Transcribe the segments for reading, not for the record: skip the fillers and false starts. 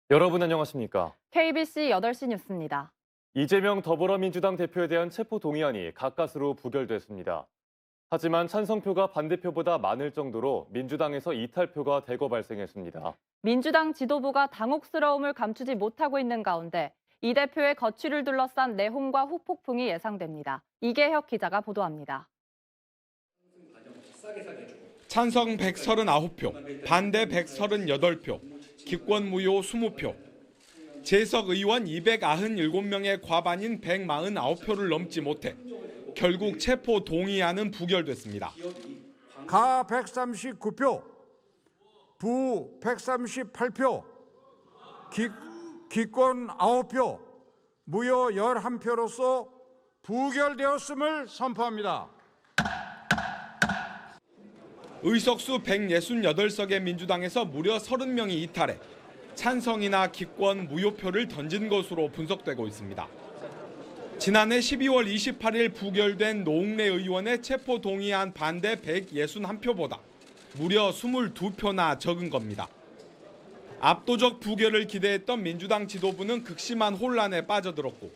여러분 안녕하십니까? KBC 8시 뉴스입니다. 이재명 더불어민주당 대표에 대한 체포 동의안이 가까스로 부결됐습니다. 하지만 찬성표가 반대표보다 많을 정도로 민주당에서 이탈표가 대거 발생했습니다. 민주당 지도부가 당혹스러움을 감추지 못하고 있는 가운데 이 대표의 거취를 둘러싼 내홍과 후폭풍이 예상됩니다. 이계혁 기자가 보도합니다. 찬성 139표, 반대 138표, 기권 무효 20표. 재석 의원 297명의 과반인 149표를 넘지 못해 결국 체포 동의안은 부결됐습니다. 가 139표, 부 138표, 기권 9표, 무효 11표로서 부결되었음을 선포합니다. 의석수 168석의 민주당에서 무려 30명이 이탈해 찬성이나 기권 무효표를 던진 것으로 분석되고 있습니다. 지난해 12월 28일 부결된 노웅래 의원의 체포 동의안 반대 161표보다 무려 22표나 적은 겁니다. 압도적 부결을 기대했던 민주당 지도부는 극심한 혼란에 빠져들었고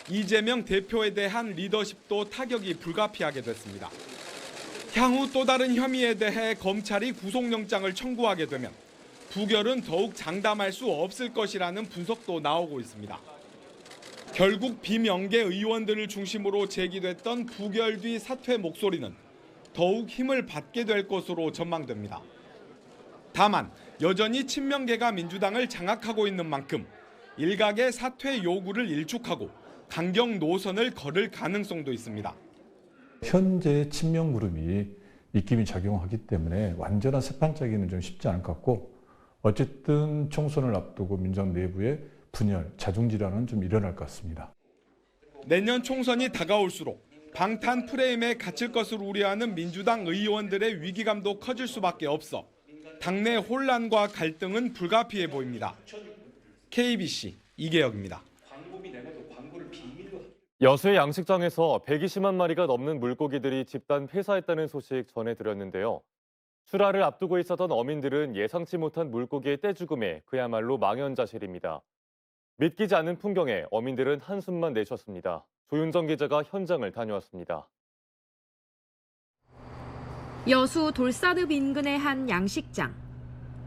이재명 대표에 대한 리더십도 타격이 불가피하게 됐습니다. 향후 또 다른 혐의에 대해 검찰이 구속영장을 청구하게 되면 부결은 더욱 장담할 수 없을 것이라는 분석도 나오고 있습니다. 결국 비명계 의원들을 중심으로 제기됐던 부결 뒤 사퇴 목소리는 더욱 힘을 받게 될 것으로 전망됩니다. 다만 여전히 친명계가 민주당을 장악하고 있는 만큼 일각의 사퇴 요구를 일축하고 강경 노선을 걸을 가능성도 있습니다. 현재 친명 그룹이 입김이 작용하기 때문에 완전한 세판짜기는 좀 쉽지 않을 것 같고 어쨌든 총선을 앞두고 민주당 내부의 분열, 자중질환은 좀 일어날 것 같습니다. 내년 총선이 다가올수록 방탄 프레임에 갇힐 것을 우려하는 민주당 의원들의 위기감도 커질 수밖에 없어 당내 혼란과 갈등은 불가피해 보입니다. KBC 이계혁입니다. 여수의 양식장에서 120만 마리가 넘는 물고기들이 집단 폐사했다는 소식 전해드렸는데요. 출하를 앞두고 있었던 어민들은 예상치 못한 물고기의 떼죽음에 그야말로 망연자실입니다. 믿기지 않는 풍경에 어민들은 한숨만 내쉬었습니다. 조윤정 기자가 현장을 다녀왔습니다. 여수 돌산읍 인근의 한 양식장.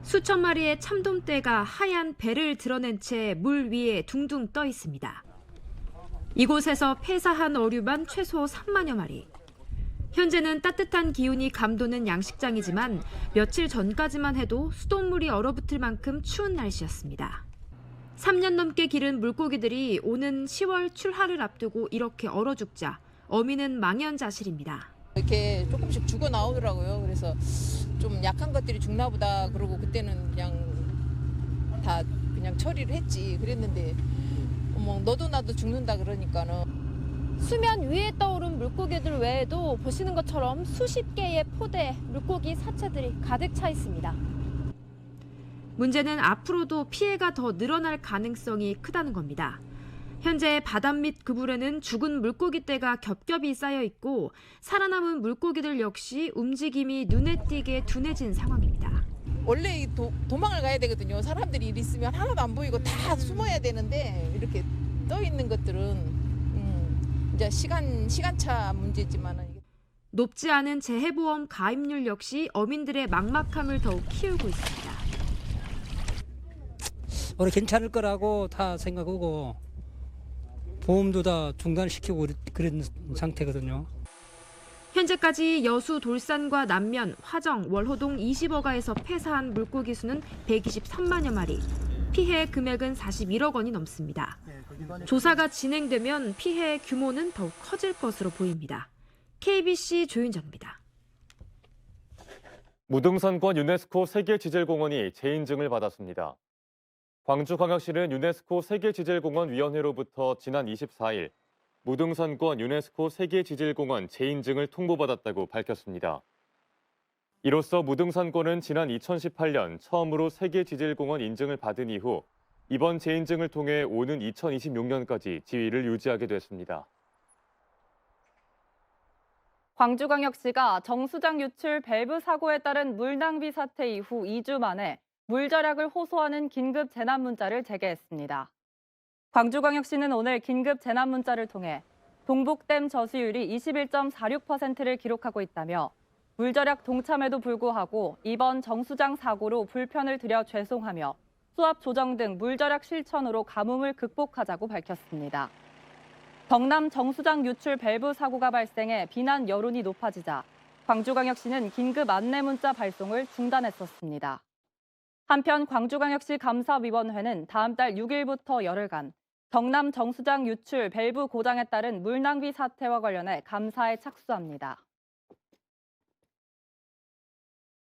수천 마리의 참돔떼가 하얀 배를 드러낸 채 물 위에 둥둥 떠 있습니다. 이곳에서 폐사한 어류만 최소 3만여 마리. 현재는 따뜻한 기온이 감도는 양식장이지만 며칠 전까지만 해도 수돗물이 얼어붙을 만큼 추운 날씨였습니다. 3년 넘게 기른 물고기들이 오는 10월 출하를 앞두고 이렇게 얼어 죽자 어민은 망연자실입니다. 이렇게 조금씩 죽어 나오더라고요. 그래서 좀 약한 것들이 죽나 보다 그러고 그때는 그냥 다 그냥 처리를 했지. 그랬는데 어머 너도 나도 죽는다 그러니까는. 수면 위에 떠오른 물고기들 외에도 보시는 것처럼 수십 개의 포대 물고기 사체들이 가득 차 있습니다. 문제는 앞으로도 피해가 더 늘어날 가능성이 크다는 겁니다. 현재 바닷밑 그물에는 죽은 물고기떼가 겹겹이 쌓여 있고 살아남은 물고기들 역시 움직임이 눈에 띄게 둔해진 상황입니다. 원래 도망을 가야 되거든요. 사람들이 일 있으면 하나도 안 보이고 다 숨어야 되는데 이렇게 떠 있는 것들은 이제 시간차 문제지만은. 높지 않은 재해보험 가입률 역시 어민들의 막막함을 더욱 키우고 있습니다. 올해 괜찮을 거라고 다 생각하고 보험도 다 중단시키고 그런 상태거든요. 현재까지 여수 돌산과 남면, 화정, 월호동 20어가에서 폐사한 물고기 수는 123만여 마리, 피해 금액은 41억 원이 넘습니다. 조사가 진행되면 피해 규모는 더욱 커질 것으로 보입니다. KBC 조윤정입니다. 무등산권 유네스코 세계지질공원이 재인증을 받았습니다. 광주광역시는 유네스코 세계지질공원위원회로부터 지난 24일 무등산권 유네스코 세계지질공원 재인증을 통보받았다고 밝혔습니다. 이로써 무등산권은 지난 2018년 처음으로 세계지질공원 인증을 받은 이후 이번 재인증을 통해 오는 2026년까지 지위를 유지하게 됐습니다. 광주광역시가 정수장 유출 밸브 사고에 따른 물 낭비 사태 이후 2주 만에 물 절약을 호소하는 긴급 재난 문자를 제기했습니다. 광주광역시는 오늘 긴급 재난 문자를 통해 동북댐 저수율이 21.46%를 기록하고 있다며 물 절약 동참에도 불구하고 이번 정수장 사고로 불편을 드려 죄송하며 수압 조정 등 물 절약 실천으로 가뭄을 극복하자고 밝혔습니다. 경남 정수장 유출 밸브 사고가 발생해 비난 여론이 높아지자 광주광역시는 긴급 안내 문자 발송을 중단했었습니다. 한편 광주광역시 감사위원회는 다음 달 6일부터 열흘간 경남 정수장 유출 밸브 고장에 따른 물 낭비 사태와 관련해 감사에 착수합니다.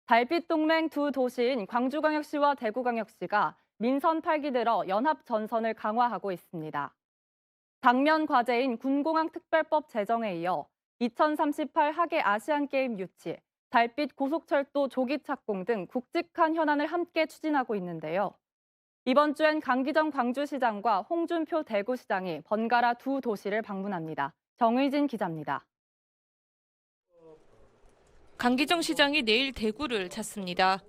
달빛 동맹 두 도시인 광주광역시와 대구광역시가 민선 8기 들어 연합 전선을 강화하고 있습니다. 당면 과제인 군공항 특별법 제정에 이어 2038 하계 아시안게임 유치, 달빛 고속철도 조기 착공 등 굵직한 현안을 함께 추진하고 있는데요. 이번 주엔 강기정 광주시장과 홍준표 대구시장이 번갈아 두 도시를 방문합니다. 정의진 기자입니다. 강기정 시장이 내일 대구를 찾습니다.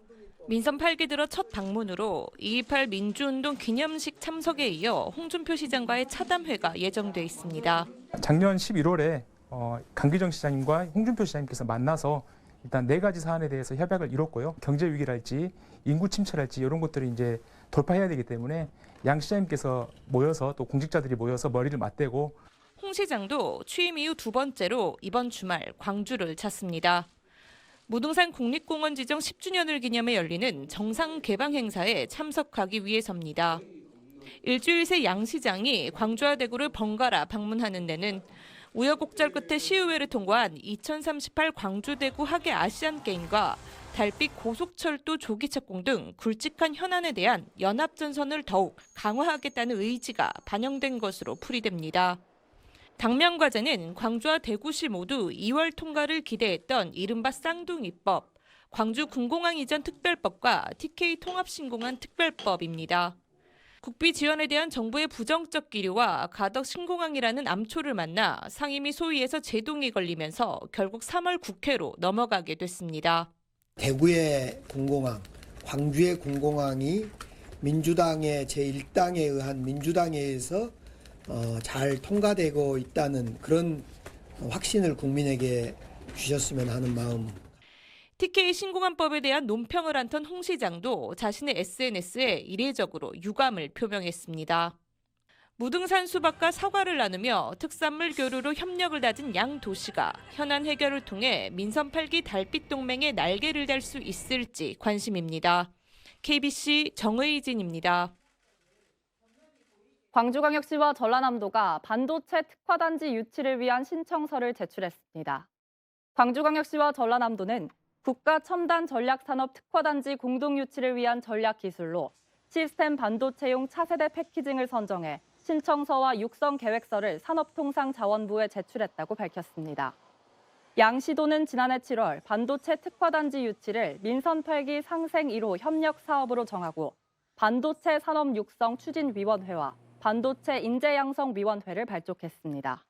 민선 8기 들어 첫 방문으로 2.28 민주운동 기념식 참석에 이어 홍준표 시장과의 차담회가 예정돼 있습니다. 작년 11월에 강기정 시장님과 홍준표 시장님께서 만나서 일단 4가지 사안에 대해서 협약을 이뤘고요. 경제 위기랄지 인구 침체랄지 이런 것들을 이제 돌파해야 되기 때문에 양 시장님께서 모여서 또 공직자들이 모여서 머리를 맞대고 홍 시장도 취임 이후 두 번째로 이번 주말 광주를 찾습니다. 무등산 국립공원 지정 10주년을 기념해 열리는 정상 개방 행사에 참석하기 위해서입니다. 일주일 새 양 시장이 광주와 대구를 번갈아 방문하는 데는 우여곡절 끝에 시의회를 통과한 2038 광주-대구 하계 아시안게임과 달빛 고속철도 조기 착공 등 굵직한 현안에 대한 연합전선을 더욱 강화하겠다는 의지가 반영된 것으로 풀이됩니다. 당면 과제는 광주와 대구시 모두 2월 통과를 기대했던 이른바 쌍둥이법, 광주 군공항 이전 특별법과 TK 통합신공항 특별법입니다. 국비 지원에 대한 정부의 부정적 기류와 가덕 신공항이라는 암초를 만나 상임위 소위에서 제동이 걸리면서 결국 3월 국회로 넘어가게 됐습니다. 대구의 공공항, 광주의 공공항이 민주당의 제1당에 의한 민주당에 의해서 잘 통과되고 있다는 그런 확신을 국민에게 주셨으면 하는 마음. TK 신공항법에 대한 논평을 한턴 홍 시장도 자신의 SNS에 이례적으로 유감을 표명했습니다. 무등산 수박과 사과를 나누며 특산물 교류로 협력을 다진 양 도시가 현안 해결을 통해 민선 8기 달빛 동맹의 날개를 달 수 있을지 관심입니다. KBC 정의진입니다. 광주광역시와 전라남도가 반도체 특화단지 유치를 위한 신청서를 제출했습니다. 광주광역시와 전라남도는 국가 첨단 전략산업 특화단지 공동 유치를 위한 전략 기술로 시스템 반도체용 차세대 패키징을 선정해 신청서와 육성 계획서를 산업통상자원부에 제출했다고 밝혔습니다. 양 시도는 지난해 7월 반도체 특화단지 유치를 민선 8기 상생 1호 협력 사업으로 정하고 반도체 산업 육성 추진위원회와 반도체 인재 양성위원회를 발족했습니다.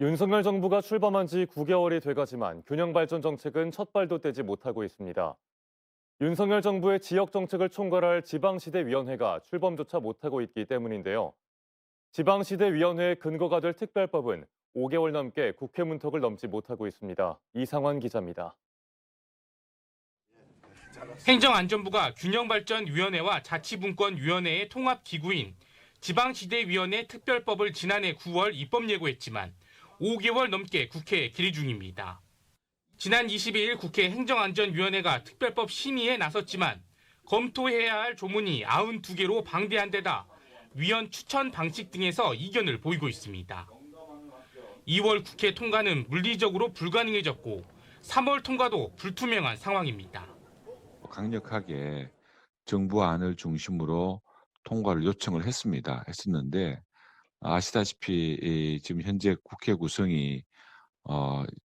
윤석열 정부가 출범한 지 9개월이 돼가지만 균형 발전 정책은 첫 발도 떼지 못하고 있습니다. 윤석열 정부의 지역 정책을 총괄할 지방시대위원회가 출범조차 못하고 있기 때문인데요. 지방시대위원회의 근거가 될 특별법은 5개월 넘게 국회 문턱을 넘지 못하고 있습니다. 이상환 기자입니다. 행정안전부가 균형발전위원회와 자치분권위원회의 통합기구인 지방시대위원회 특별법을 지난해 9월 입법 예고했지만 5개월 넘게 국회에 질의 중입니다. 지난 22일 국회 행정안전위원회가 특별법 심의에 나섰지만 검토해야 할 조문이 92개로 방대한 데다 위원 추천 방식 등에서 이견을 보이고 있습니다. 2월 국회 통과는 물리적으로 불가능해졌고 3월 통과도 불투명한 상황입니다. 강력하게 정부안을 중심으로 통과를 요청을 했었는데 아시다시피 지금 현재 국회 구성이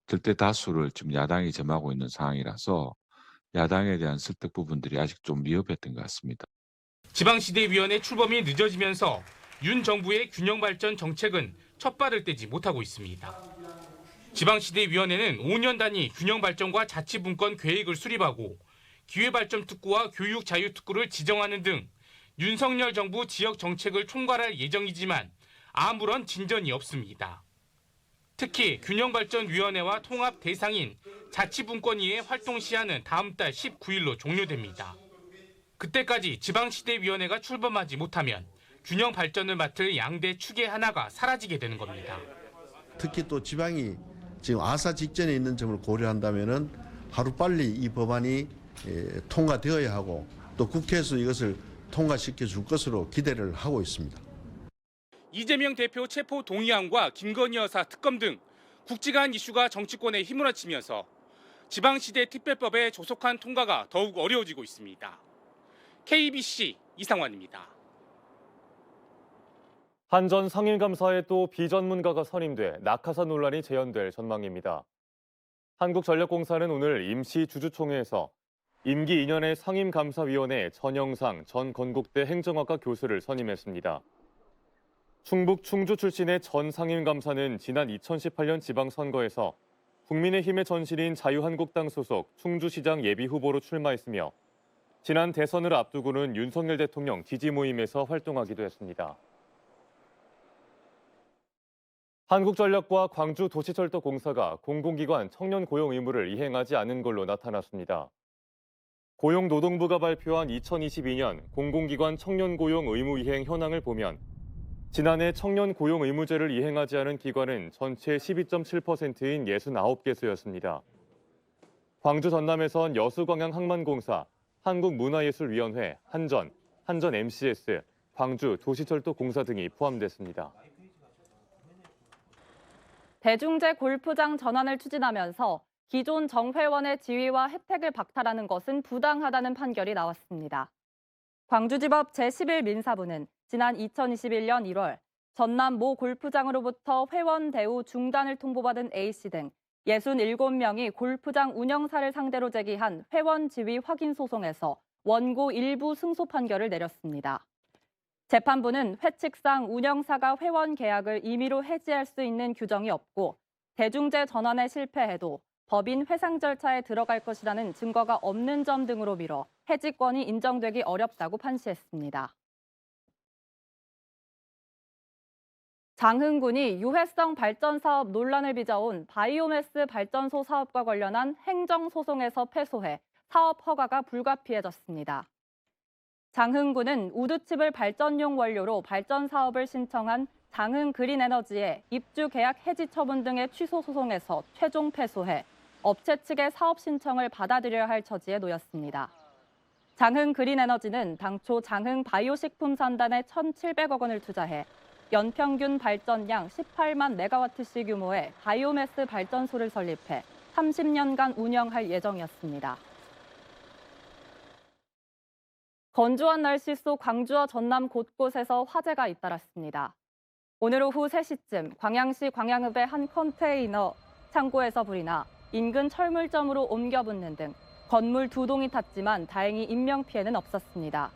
절대 다수를 지금 야당이 점하고 있는 상황이라서 야당에 대한 설득 부분들이 아직 좀 미흡했던 것 같습니다. 지방시대위원회 출범이 늦어지면서 윤 정부의 균형발전 정책은 첫발을 떼지 못하고 있습니다. 지방시대위원회는 5년 단위 균형발전과 자치분권 계획을 수립하고 기회발전특구와 교육자유특구를 지정하는 등 윤석열 정부 지역 정책을 총괄할 예정이지만 아무런 진전이 없습니다. 특히 균형발전위원회와 통합 대상인 자치분권위의 활동 시한은 다음 달 19일로 종료됩니다. 그때까지 지방시대위원회가 출범하지 못하면 균형발전을 맡을 양대 축의 하나가 사라지게 되는 겁니다. 특히 또 지방이 지금 아사 직전에 있는 점을 고려한다면은 하루빨리 이 법안이 통과되어야 하고 또 국회에서 이것을 통과시켜 줄 것으로 기대를 하고 있습니다. 이재명 대표 체포 동의안과 김건희 여사 특검 등 굵직한 이슈가 정치권에 휘몰아치면서 지방시대 특별법의 조속한 통과가 더욱 어려워지고 있습니다. KBC 이상환입니다. 한 전 상임감사에 또 비전문가가 선임돼 낙하산 논란이 재현될 전망입니다. 한국전력공사는 오늘 임시 주주총회에서 임기 2년의 상임감사위원회 전영상 전 건국대 행정학과 교수를 선임했습니다. 충북 충주 출신의 전 상임감사는 지난 2018년 지방선거에서 국민의힘의 전신인 자유한국당 소속 충주시장 예비후보로 출마했으며 지난 대선을 앞두고는 윤석열 대통령 지지 모임에서 활동하기도 했습니다. 한국전력과 광주도시철도공사가 공공기관 청년 고용 의무를 이행하지 않은 걸로 나타났습니다. 고용노동부가 발표한 2022년 공공기관 청년 고용 의무 이행 현황을 보면 지난해 청년 고용 의무제를 이행하지 않은 기관은 전체 12.7%인 69개소였습니다. 광주 전남에선 여수광양항만공사, 한국문화예술위원회, 한전 MCS, 광주도시철도공사 등이 포함됐습니다. 대중제 골프장 전환을 추진하면서 기존 정회원의 지위와 혜택을 박탈하는 것은 부당하다는 판결이 나왔습니다. 광주지법 제11민사부는 지난 2021년 1월 전남 모 골프장으로부터 회원 대우 중단을 통보받은 A씨 등 67명이 골프장 운영사를 상대로 제기한 회원 지위 확인 소송에서 원고 일부 승소 판결을 내렸습니다. 재판부는 회칙상 운영사가 회원 계약을 임의로 해지할 수 있는 규정이 없고 대중제 전환에 실패해도 법인 회상 절차에 들어갈 것이라는 증거가 없는 점 등으로 미뤄 해지권이 인정되기 어렵다고 판시했습니다. 장흥군이 유해성 발전 사업 논란을 빚어온 바이오매스 발전소 사업과 관련한 행정소송에서 패소해 사업 허가가 불가피해졌습니다. 장흥군은 우드칩을 발전용 원료로 발전 사업을 신청한 장흥그린에너지의 입주 계약 해지 처분 등의 취소 소송에서 최종 패소해 업체 측의 사업 신청을 받아들여야 할 처지에 놓였습니다. 장흥그린에너지는 당초 장흥바이오식품 산단에 1,700억 원을 투자해 연평균 발전량 18만 메가와트시 규모의 바이오매스 발전소를 설립해 30년간 운영할 예정이었습니다. 건조한 날씨 속 광주와 전남 곳곳에서 화재가 잇따랐습니다. 오늘 오후 3시쯤 광양시 광양읍의 한 컨테이너 창고에서 불이 나 인근 철물점으로 옮겨 붙는 등 건물 2동이 탔지만 다행히 인명피해는 없었습니다.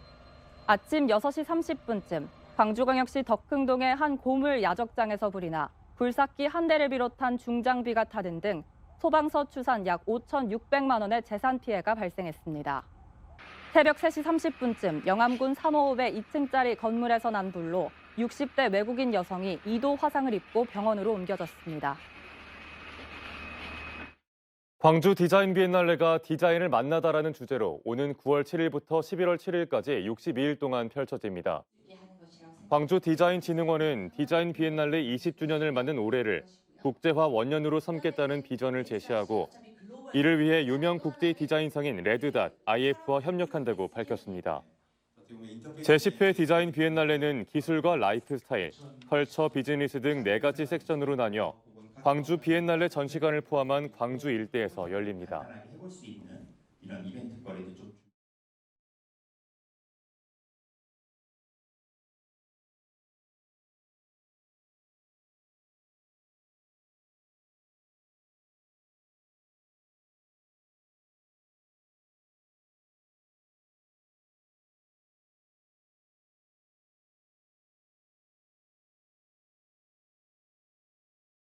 아침 6시 30분쯤 광주광역시 덕흥동의 한 고물 야적장에서 불이 나 불삭기 한 대를 비롯한 중장비가 타든 등 소방서 추산 약 5,600만 원의 재산 피해가 발생했습니다. 새벽 3시 30분쯤 영암군 3호읍의 2층짜리 건물에서 난 불로 60대 외국인 여성이 2도 화상을 입고 병원으로 옮겨졌습니다. 광주 디자인 비엔날레가 디자인을 만나다라는 주제로 오는 9월 7일부터 11월 7일까지 62일 동안 펼쳐집니다. 광주디자인진흥원은 디자인 비엔날레 20주년을 맞는 올해를 국제화 원년으로 삼겠다는 비전을 제시하고 이를 위해 유명 국제 디자인상인 레드닷, IF와 협력한다고 밝혔습니다. 제10회 디자인 비엔날레는 기술과 라이프스타일, 컬처, 비즈니스 등 4가지 섹션으로 나뉘어 광주 비엔날레 전시관을 포함한 광주 일대에서 열립니다.